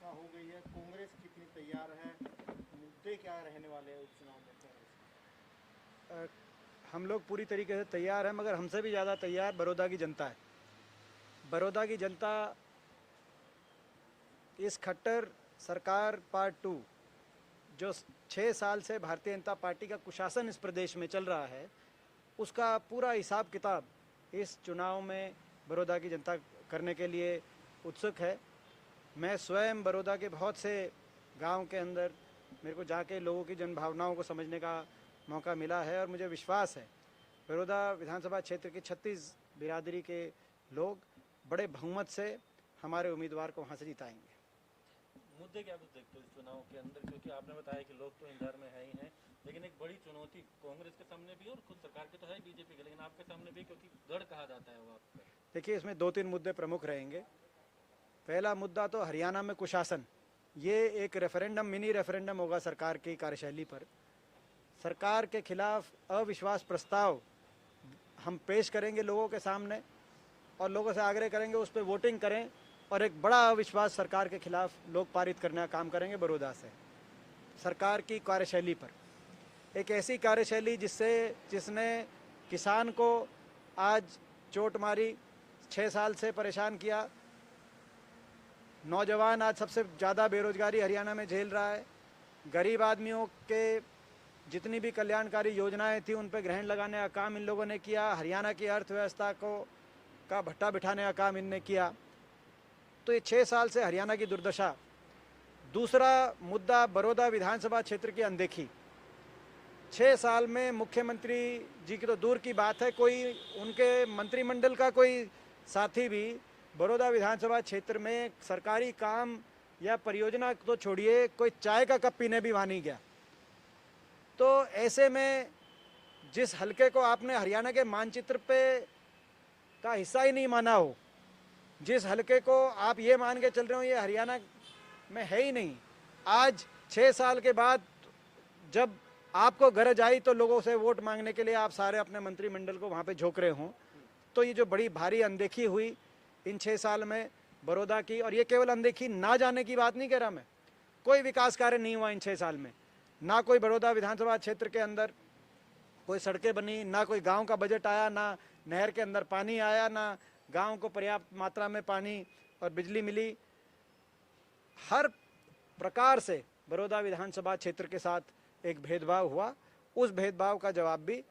घोषणा हो गई है, कांग्रेस कितनी तैयार है, मुद्दे क्या रहने वाले हैं उपचुनाव में कांग्रेस? हम लोग पूरी तरीके से तैयार हैं, मगर हमसे भी ज़्यादा तैयार बड़ौदा की जनता है। बड़ौदा की जनता इस खट्टर सरकार पार्ट 2 जो 6 साल से भारतीय जनता पार्टी का कुशासन इस प्रदेश में चल रहा है, उसका पूरा हिसाब किताब इस चुनाव में बड़ौदा की जनता करने के लिए उत्सुक है। मैं स्वयं बड़ौदा के बहुत से गांव के अंदर मेरे को जाके लोगों की जनभावनाओं को समझने का मौका मिला है और मुझे विश्वास है बड़ौदा विधानसभा क्षेत्र की 36 बिरादरी के लोग बड़े बहुमत से हमारे उम्मीदवार को वहाँ से जिताएंगे। मुद्दे क्या कुछ देखते हो इस चुनाव के अंदर, क्योंकि आपने बताया कि लोग तो इंतजार में है ही हैं, लेकिन एक बड़ी चुनौती कांग्रेस के सामने भी और खुद सरकार के तो है बीजेपी के, लेकिन आपके सामने भी, क्योंकि गढ़ कहा जाता है वो आपका। देखिए, इसमें 2-3 मुद्दे प्रमुख रहेंगे। पहला मुद्दा तो हरियाणा में कुशासन, ये एक रेफरेंडम, मिनी रेफरेंडम होगा सरकार की कार्यशैली पर। सरकार के खिलाफ अविश्वास प्रस्ताव हम पेश करेंगे लोगों के सामने और लोगों से आग्रह करेंगे उस पर वोटिंग करें और एक बड़ा अविश्वास सरकार के खिलाफ लोग पारित करने का काम करेंगे बड़ौदा से। सरकार की कार्यशैली पर एक ऐसी कार्यशैली जिसने किसान को आज चोट मारी, 6 साल से परेशान किया, नौजवान आज सबसे ज़्यादा बेरोजगारी हरियाणा में झेल रहा है, गरीब आदमियों के जितनी भी कल्याणकारी योजनाएं थी उन पर ग्रहण लगाने का काम इन लोगों ने किया, हरियाणा की अर्थव्यवस्था का भट्टा बिठाने का काम इनने किया। तो ये 6 साल से हरियाणा की दुर्दशा। दूसरा मुद्दा बड़ौदा विधानसभा क्षेत्र की अनदेखी। 6 साल में मुख्यमंत्री जी की तो दूर की बात है, कोई उनके मंत्रिमंडल का कोई साथी भी बड़ौदा विधानसभा क्षेत्र में सरकारी काम या परियोजना तो छोड़िए, कोई चाय का कप पीने भी वहाँ नहीं गया। तो ऐसे में जिस हलके को आपने हरियाणा के मानचित्र पे का हिस्सा ही नहीं माना हो, जिस हलके को आप ये मान के चल रहे हो ये हरियाणा में है ही नहीं, आज 6 साल के बाद जब आपको गरज आई तो लोगों से वोट मांगने के लिए आप सारे अपने मंत्रिमंडल को वहाँ पे झोंक रहे हों, तो ये जो बड़ी भारी अनदेखी हुई इन 6 साल में बड़ौदा की, और ये केवल अनदेखी ना जाने की बात नहीं कह रहा मैं, कोई विकास कार्य नहीं हुआ इन 6 साल में, ना कोई बड़ौदा विधानसभा क्षेत्र के अंदर कोई सड़कें बनी, ना कोई गांव का बजट आया, ना नहर के अंदर पानी आया, ना गांव को पर्याप्त मात्रा में पानी और बिजली मिली। हर प्रकार से बड़ौदा विधानसभा क्षेत्र के साथ एक भेदभाव हुआ, उस भेदभाव का जवाब भी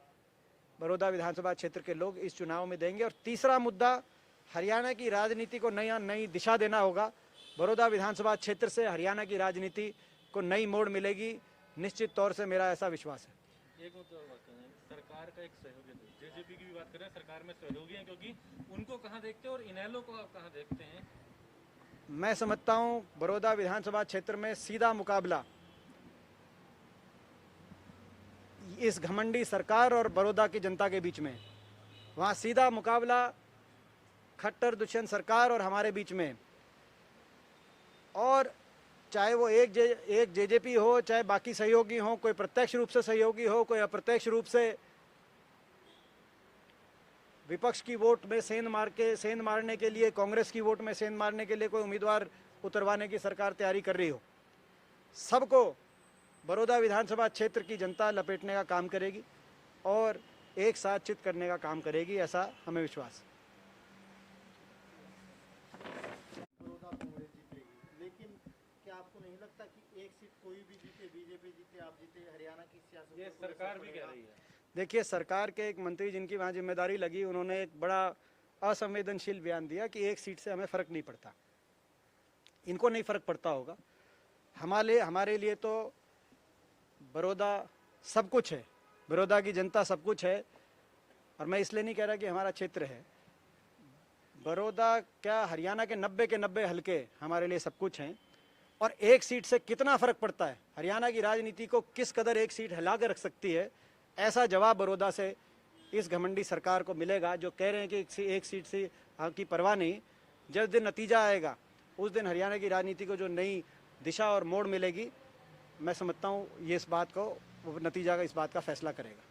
बड़ौदा विधानसभा क्षेत्र के लोग इस चुनाव में देंगे। और तीसरा मुद्दा, हरियाणा की राजनीति को नई दिशा देना होगा। बड़ौदा विधानसभा क्षेत्र से हरियाणा की राजनीति को नई मोड़ मिलेगी, निश्चित तौर से मेरा ऐसा विश्वास है। एक मुद्दा और बात करें, सरकार का एक सहयोगी, जेजेपी की भी बात करें, सरकार में सहयोगी हैं, क्योंकि उनको कहाँ देखते हैं और इनेलो को आप कहाँ देखते हैं? मैं समझता हूं बड़ौदा विधानसभा क्षेत्र में सीधा मुकाबला इस घमंडी सरकार और बड़ौदा की जनता के बीच में, वहां सीधा मुकाबला खट्टर दुष्यंत सरकार और हमारे बीच में। और चाहे वो एक जेजेपी हो, चाहे बाकी सहयोगी हो, कोई प्रत्यक्ष रूप से सहयोगी हो, कोई अप्रत्यक्ष रूप से विपक्ष की वोट में सेंध मारने के लिए, कांग्रेस की वोट में सेंध मारने के लिए कोई उम्मीदवार उतरवाने की सरकार तैयारी कर रही हो, सबको बड़ौदा विधानसभा क्षेत्र की जनता लपेटने का काम करेगी और एक साथ चित करने का काम करेगी, ऐसा हमें विश्वास है। बड़ौदा कांग्रेस जीतेगी, लेकिन क्या आपको नहीं लगता कि एक सीट कोई भी जीते, बीजेपी जीते, आप जीते, हरियाणा की सियासत ये सरकार भी कह रही है। देखिए, सरकार के एक मंत्री जिनकी वहाँ जिम्मेदारी लगी, उन्होंने एक बड़ा असंवेदनशील बयान दिया कि एक सीट से हमें फ़र्क नहीं पड़ता। इनको नहीं फ़र्क पड़ता होगा, हमारे लिए तो बड़ौदा सब कुछ है, बड़ौदा की जनता सब कुछ है। और मैं इसलिए नहीं कह रहा कि हमारा क्षेत्र है, बड़ौदा क्या हरियाणा के 90 के 90 हलके हमारे लिए सब कुछ हैं। और एक सीट से कितना फ़र्क पड़ता है, हरियाणा की राजनीति को किस कदर एक सीट हिला कर रख सकती है, ऐसा जवाब बड़ौदा से इस घमंडी सरकार को मिलेगा जो कह रहे हैं कि एक सीट से की परवाह नहीं। जिस दिन नतीजा आएगा उस दिन हरियाणा की राजनीति को जो नई दिशा और मोड़ मिलेगी, मैं समझता हूँ ये इस बात को, नतीजा का इस बात का फैसला करेगा।